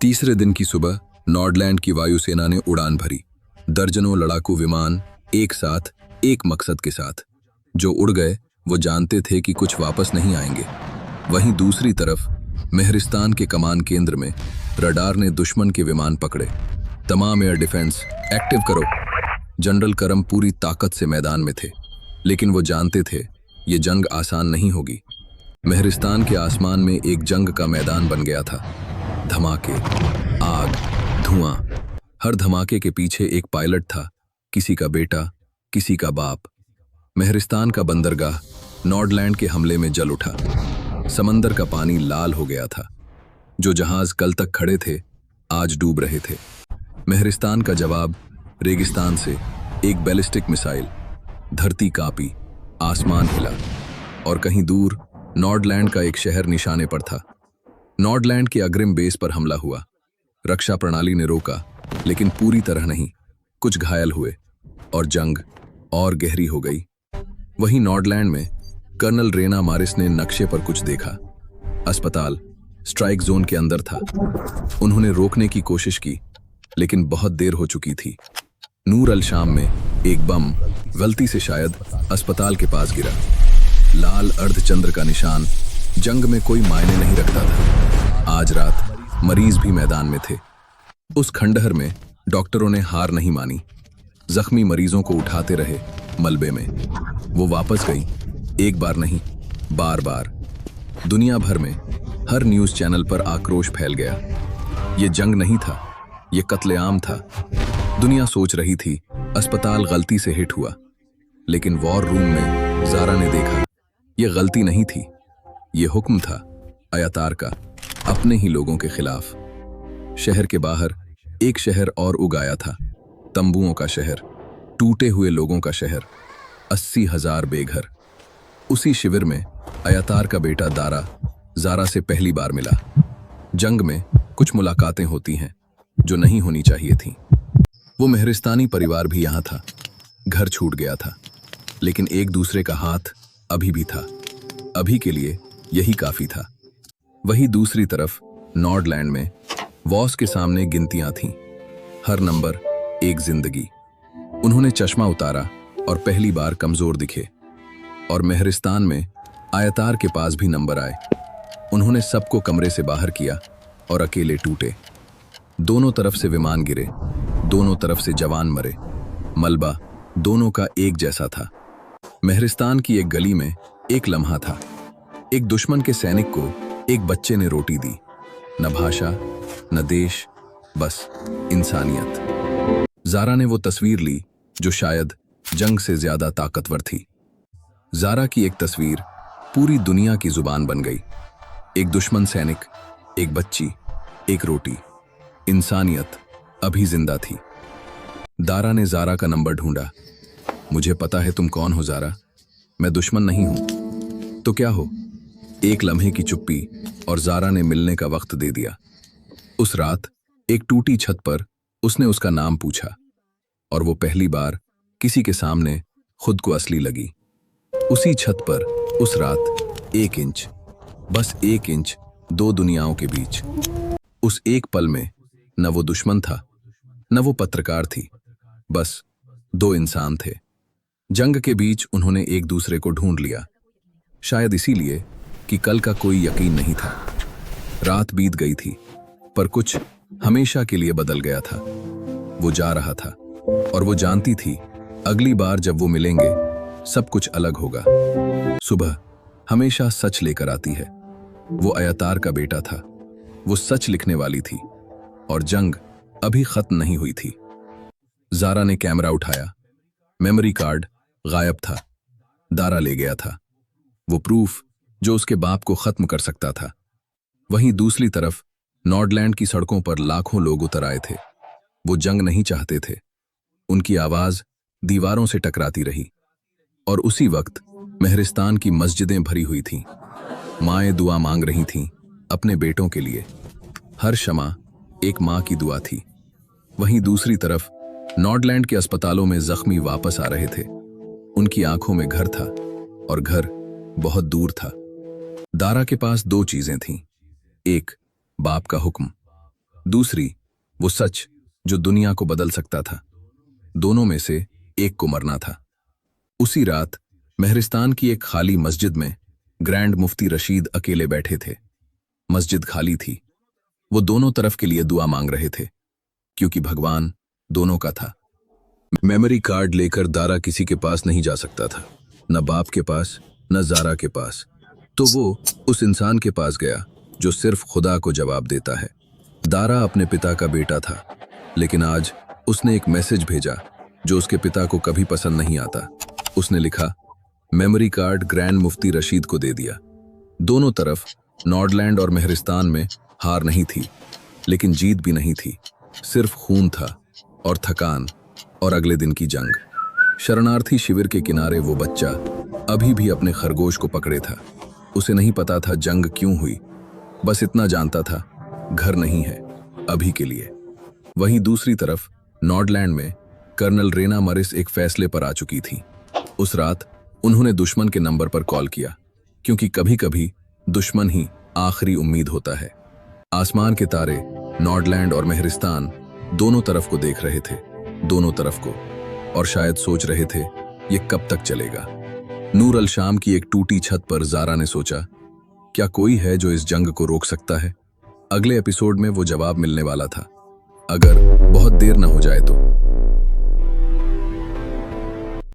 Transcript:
तीसरे दिन की सुबह नॉर्डलैंड की वायुसेना ने उड़ान भरी। दर्जनों लड़ाकू विमान एक साथ, एक मकसद के साथ। जो उड़ गए वो जानते थे कि कुछ वापस नहीं आएंगे। वहीं दूसरी तरफ मेहरिस्तान के कमान केंद्र में रडार ने दुश्मन के विमान पकड़े। तमाम एयर डिफेंस एक्टिव करो। जनरल करम पूरी ताकत से मैदान में थे, लेकिन वो जानते थे ये जंग आसान नहीं होगी। मेहरिस्तान के आसमान में एक जंग का मैदान बन गया था। धमाके, आग, धुआं। हर धमाके के पीछे एक पायलट था, किसी का बेटा, किसी का बाप। मेहरिस्तान का बंदरगाह नॉर्डलैंड के हमले में जल उठा। समंदर का पानी लाल हो गया था। जो जहाज कल तक खड़े थे आज डूब रहे थे। मेहरिस्तान का जवाब रेगिस्तान से एक बैलिस्टिक मिसाइल। धरती कांपी, आसमान हिला, और कहीं दूर नॉर्डलैंड का एक शहर निशाने पर था। नॉर्डलैंड के अग्रिम बेस पर हमला हुआ। रक्षा प्रणाली ने रोका, लेकिन पूरी तरह नहीं। कुछ घायल हुए और जंग और गहरी हो गई। वहीं नॉर्डलैंड में कर्नल रेना मारिस ने नक्शे पर कुछ देखा। अस्पताल स्ट्राइक जोन के अंदर था। उन्होंने रोकने की कोशिश की, लेकिन बहुत देर हो चुकी थी। नूर अल शाम में एक बम गलती से शायद अस्पताल के पास गिरा। लाल अर्धचंद्र का निशान जंग में कोई मायने नहीं रखता था। आज रात मरीज भी मैदान में थे। उस खंडहर में डॉक्टरों ने हार नहीं मानी। जख्मी मरीजों को उठाते रहे मलबे में। वो वापस गई, एक बार नहीं, बार बार। दुनिया भर में हर न्यूज़ चैनल पर आक्रोश फैल गया। ये जंग नहीं था, ये कत्लेआम था। दुनिया सोच रही थी अस्पताल गलती से हिट हुआ, लेकिन वॉर रूम में ज़ारा ने देखा ये गलती नहीं थी, ये हुक्म था अयातार का, अपने ही लोगों के खिलाफ। शहर के बाहर एक शहर और उगाया था। तंबुओं का शहर, टूटे हुए लोगों का शहर, 80,000 बेघर। उसी शिविर में अयातार का बेटा दारा ज़ारा से पहली बार मिला। जंग में कुछ मुलाकातें होती हैं जो नहीं होनी चाहिए थीं। वो मेहरिस्तानी परिवार भी यहाँ था। घर छूट गया था, लेकिन एक दूसरे का हाथ अभी भी था। अभी के लिए यही काफी था। वही दूसरी तरफ नॉर्डलैंड में वॉस के सामने गिनतियां थीं। हर नंबर एक जिंदगी। उन्होंने चश्मा उतारा और पहली बार कमजोर दिखे। और मेहरिस्तान में आयतार के पास भी नंबर आए। उन्होंने सबको कमरे से बाहर किया और अकेले टूटे। दोनों तरफ से विमान गिरे, दोनों तरफ से जवान मरे। मलबा दोनों का एक जैसा था। मेहरिस्तान की एक गली में एक लम्हा था। एक दुश्मन के सैनिक को एक बच्चे ने रोटी दी। न भाषा, न देश, बस इंसानियत। ज़ारा ने वो तस्वीर ली जो शायद जंग से ज्यादा ताकतवर थी। ज़ारा की एक तस्वीर पूरी दुनिया की जुबान बन गई। एक दुश्मन सैनिक, एक बच्ची, एक रोटी। इंसानियत अभी जिंदा थी। दारा ने ज़ारा का नंबर ढूंढा। मुझे पता है तुम कौन हो ज़ारा, मैं दुश्मन नहीं हूं। तो क्या हो? एक लम्हे की चुप्पी और ज़ारा ने मिलने का वक्त दे दिया। उस रात एक टूटी छत पर उसने उसका नाम पूछा, और वो पहली बार किसी के सामने खुद को असली लगी। उसी छत पर उस रात 1 इंच, बस 1 इंच, दो दुनियाओं के बीच। उस एक पल में न वो दुश्मन था, न वो पत्रकार थी, बस 2 इंसान थे। जंग के बीच उन्होंने एक दूसरे को ढूंढ लिया, शायद इसीलिए कि कल का कोई यकीन नहीं था। रात बीत गई थी, पर कुछ हमेशा के लिए बदल गया था। वो जा रहा था, और वो जानती थी अगली बार जब वो मिलेंगे सब कुछ अलग होगा। सुबह हमेशा सच लेकर आती है। वो अयातार का बेटा था, वो सच लिखने वाली थी, और जंग अभी खत्म नहीं हुई थी। ज़ारा ने कैमरा उठाया। मेमोरी कार्ड गायब था। दारा ले गया था वो प्रूफ जो उसके बाप को खत्म कर सकता था। वहीं दूसरी तरफ नॉर्डलैंड की सड़कों पर लाखों लोग उतर आए थे। वो जंग नहीं चाहते थे। उनकी आवाज दीवारों से टकराती रही। और उसी वक्त मेहरिस्तान की मस्जिदें भरी हुई थीं। माएं दुआ मांग रही थीं अपने बेटों के लिए। हर शमा एक माँ की दुआ थी। वहीं दूसरी तरफ नॉर्डलैंड के अस्पतालों में जख्मी वापस आ रहे थे। उनकी आंखों में घर था, और घर बहुत दूर था। दारा के पास 2 चीजें थीं। एक, बाप का हुक्म। दूसरी वो सच जो दुनिया को बदल सकता था। दोनों में से एक को मरना था। उसी रात महरिस्तान की एक खाली मस्जिद में ग्रैंड मुफ्ती रशीद अकेले बैठे थे। मस्जिद खाली थी। वो दोनों तरफ के लिए दुआ मांग रहे थे, क्योंकि भगवान दोनों का था। मेमोरी कार्ड लेकर दारा किसी के पास नहीं जा सकता था, न बाप के पास न जारा के पास। तो वो उस इंसान के पास गया जो सिर्फ खुदा को जवाब देता है। दारा अपने पिता का बेटा था, लेकिन आज उसने एक मैसेज भेजा जो उसके पिता को कभी पसंद नहीं आता। उसने लिखा, मेमोरी कार्ड ग्रैंड मुफ्ती रशीद को दे दिया। दोनों तरफ नॉर्डलैंड और महरिस्तान में हार नहीं थी, लेकिन जीत भी नहीं थी। सिर्फ खून था और थकान और अगले दिन की जंग। शरणार्थी शिविर के किनारे वो बच्चा अभी भी अपने खरगोश को पकड़े था। उसे नहीं पता था जंग क्यों हुई, बस इतना जानता था घर नहीं है अभी के लिए। वहीं दूसरी तरफ नॉर्डलैंड में कर्नल रेना मरिस एक फैसले पर आ चुकी थी। उस रात उन्होंने दुश्मन के नंबर पर कॉल किया, क्योंकि कभी कभी दुश्मन ही आखिरी उम्मीद होता है। आसमान के तारे नॉर्डलैंड और महरिस्तान दोनों तरफ को देख रहे थे, दोनों तरफ को, और शायद सोच रहे थे ये कब तक चलेगा। नूर अल शाम की एक टूटी छत पर जारा ने सोचा, क्या कोई है जो इस जंग को रोक सकता है? अगले एपिसोड में वो जवाब मिलने वाला था, अगर बहुत देर न हो जाए तो।